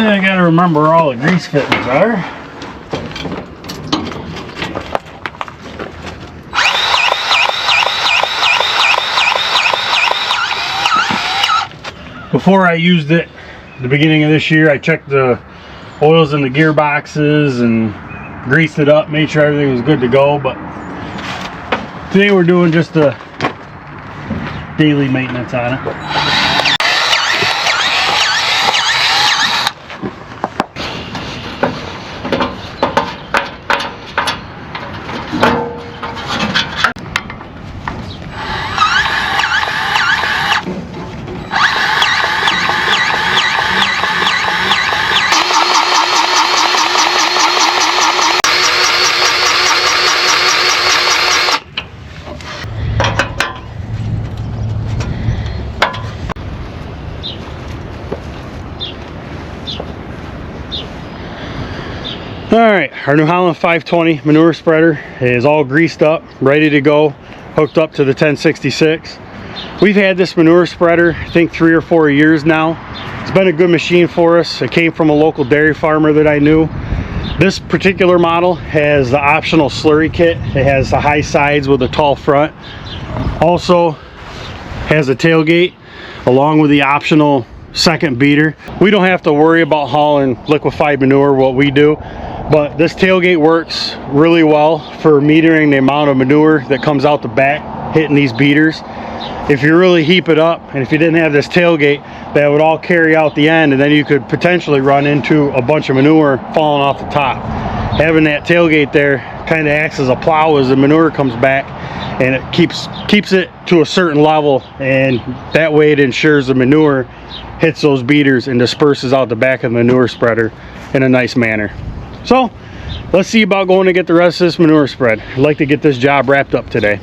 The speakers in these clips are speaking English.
I gotta remember where all the grease fittings are. Before I used it at the beginning of this year, I checked the oils in the gearboxes and greased it up, made sure everything was good to go. But today we're doing just a daily maintenance on it. Alright, our New Holland 520 manure spreader is all greased up, ready to go, hooked up to the 1066. We've had this manure spreader, I think 3 or 4 years now. It's been a good machine for us. It came from a local dairy farmer that I knew. This particular model has the optional slurry kit. It has the high sides with a tall front. Also has a tailgate along with the optional second beater. We don't have to worry about hauling liquefied manure, what we do. But this tailgate works really well for metering the amount of manure that comes out the back hitting these beaters. If you really heap it up, and if you didn't have this tailgate, that would all carry out the end, and then you could potentially run into a bunch of manure falling off the top. Having that tailgate there kind of acts as a plow as the manure comes back, and it keeps it to a certain level, and that way it ensures the manure hits those beaters and disperses out the back of the manure spreader in a nice manner. So let's see about going to get the rest of this manure spread. I'd like to get this job wrapped up today.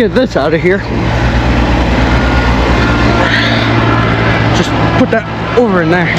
get this out of here. Just put that over in there.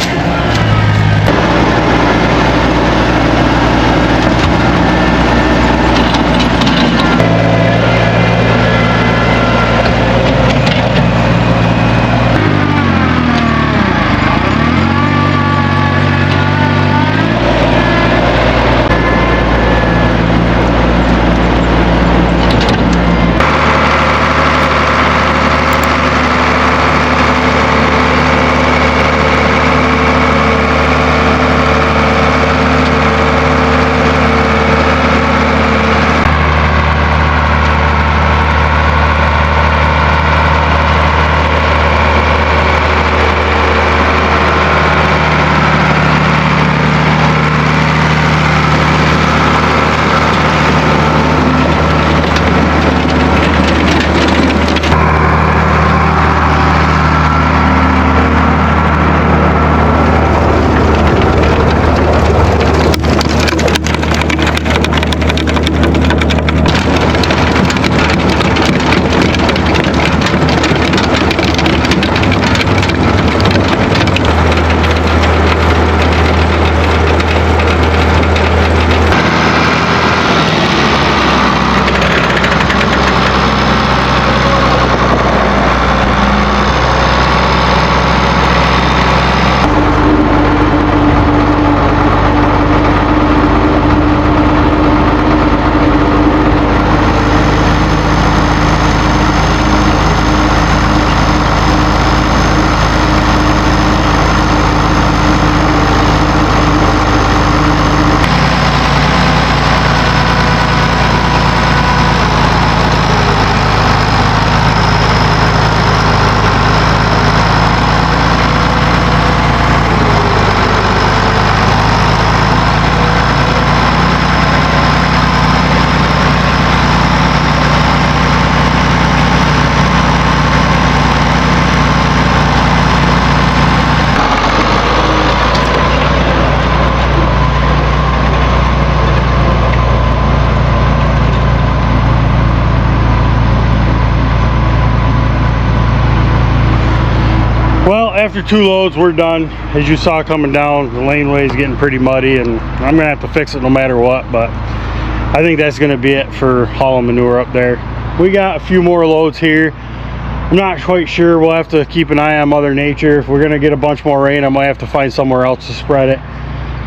Well, after 2 loads, we're done. As you saw coming down, the laneway is getting pretty muddy, and I'm gonna have to fix it no matter what, but I think that's gonna be it for hauling manure up there. We got a few more loads here. I'm not quite sure. We'll have to keep an eye on Mother Nature. If we're gonna get a bunch more rain, I might have to find somewhere else to spread it.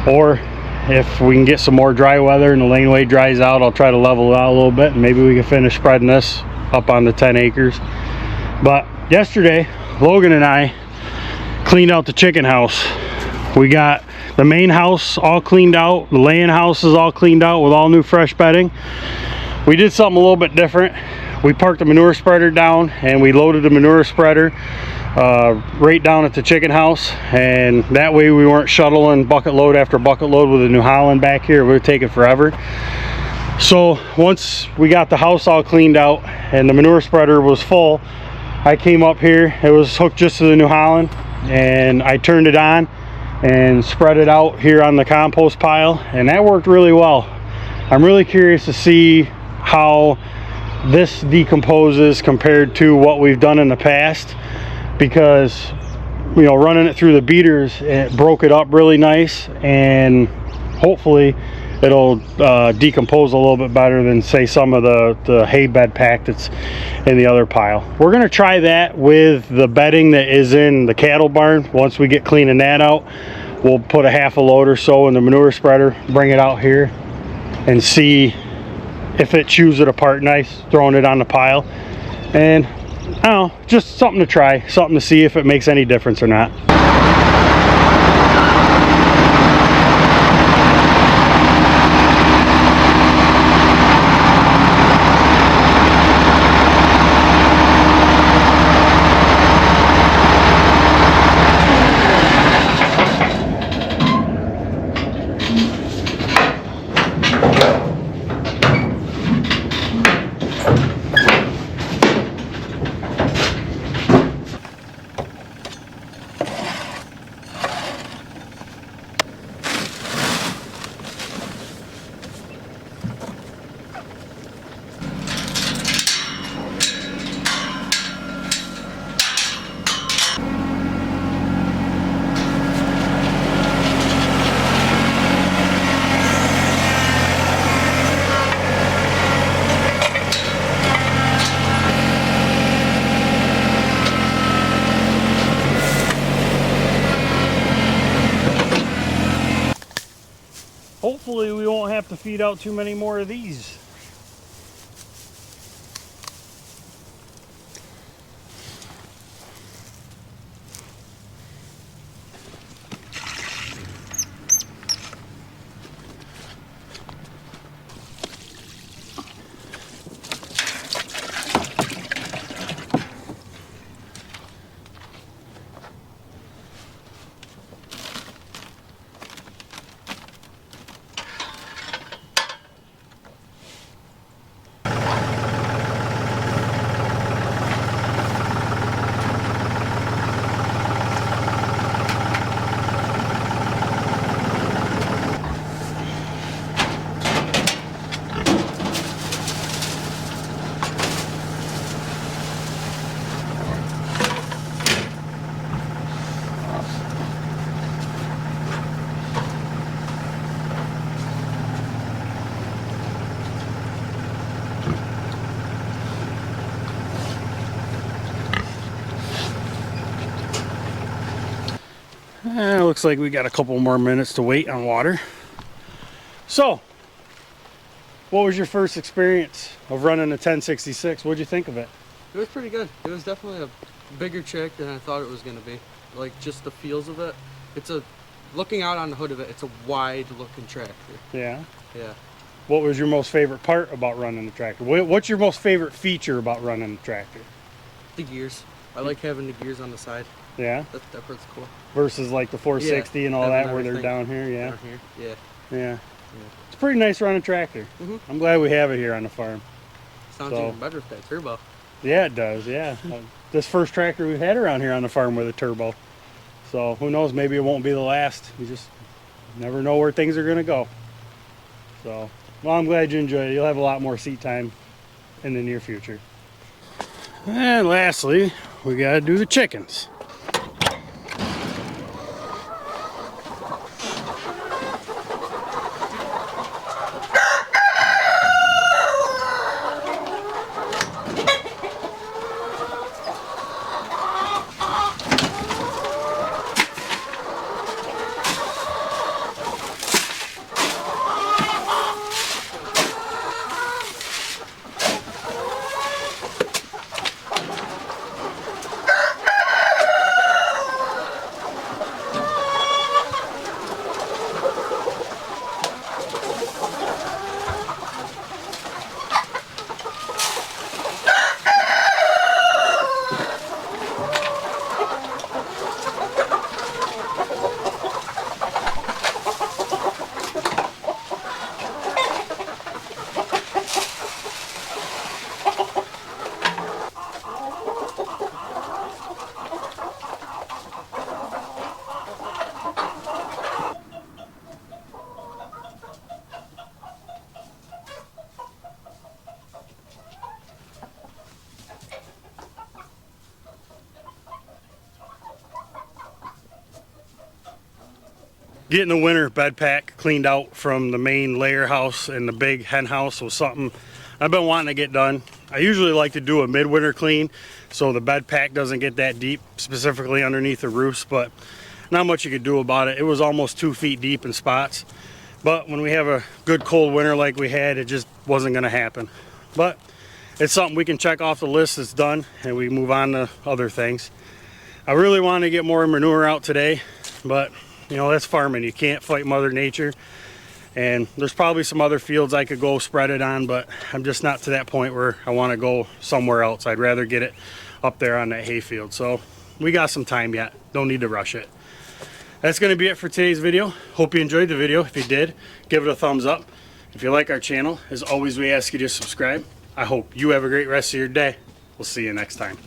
Or if we can get some more dry weather and the laneway dries out, I'll try to level it out a little bit, and maybe we can finish spreading this up on the 10 acres. But yesterday, Logan and I cleaned out the chicken house. We got the main house all cleaned out, the laying house is all cleaned out with all new fresh bedding. We did something a little bit different. We parked the manure spreader down and we loaded the manure spreader right down at the chicken house, and that way we weren't shuttling bucket load after bucket load with a New Holland back here. It would have taken forever. So once we got the house all cleaned out and the manure spreader was full, I came up here. It was hooked just to the New Holland, and I turned it on and spread it out here on the compost pile, and that worked really well. I'm really curious to see how this decomposes compared to what we've done in the past, because you know, running it through the beaters, it broke it up really nice, and hopefully it'll decompose a little bit better than say some of the hay bed pack that's in the other pile. We're going to try that with the bedding that is in the cattle barn. Once we get cleaning that out, we'll put a half a load or so in the manure spreader, bring it out here and see if it chews it apart nice, throwing it on the pile. And I don't know, just something to try, something to see if it makes any difference or not. hopefully we won't have to feed out too many more of these. Looks like we got a couple more minutes to wait on water. So, what was your first experience of running a 1066? What'd you think of it? It was pretty good. It was definitely a bigger chick than I thought it was going to be. Like, just the feels of it. Looking out on the hood of it, it's a wide looking tractor. Yeah? Yeah. What was your most favorite part about running the tractor? What's your most favorite feature about running the tractor? The gears. I like having the gears on the side. Yeah? That part's cool. Versus like the 460 and all that where they're down here, yeah? Down here. Yeah. Yeah. It's a pretty nice running tractor. I'm glad we have it here on the farm. Sounds even better with that turbo. Yeah, it does, yeah. This first tractor we've had around here on the farm with a turbo. So who knows, maybe it won't be the last. You just never know where things are going to go. So, well, I'm glad you enjoyed it. You'll have a lot more seat time in the near future. And lastly, we got to do the chickens. Getting the winter bed pack cleaned out from the main layer house and the big hen house was something I've been wanting to get done. I usually like to do a midwinter clean so the bed pack doesn't get that deep, specifically underneath the roofs, but not much you could do about it. It was almost 2 feet deep in spots, but when we have a good cold winter like we had, it just wasn't going to happen. But it's something we can check off the list that's done and we move on to other things. I really want to get more manure out today, but you know, that's farming. You can't fight Mother Nature. And there's probably some other fields I could go spread it on, but I'm just not to that point where I want to go somewhere else. I'd rather get it up there on that hayfield. So we got some time yet. Don't need to rush it. That's going to be it for today's video. Hope you enjoyed the video. If you did, give it a thumbs up. If you like our channel, as always, we ask you to subscribe. I hope you have a great rest of your day. We'll see you next time.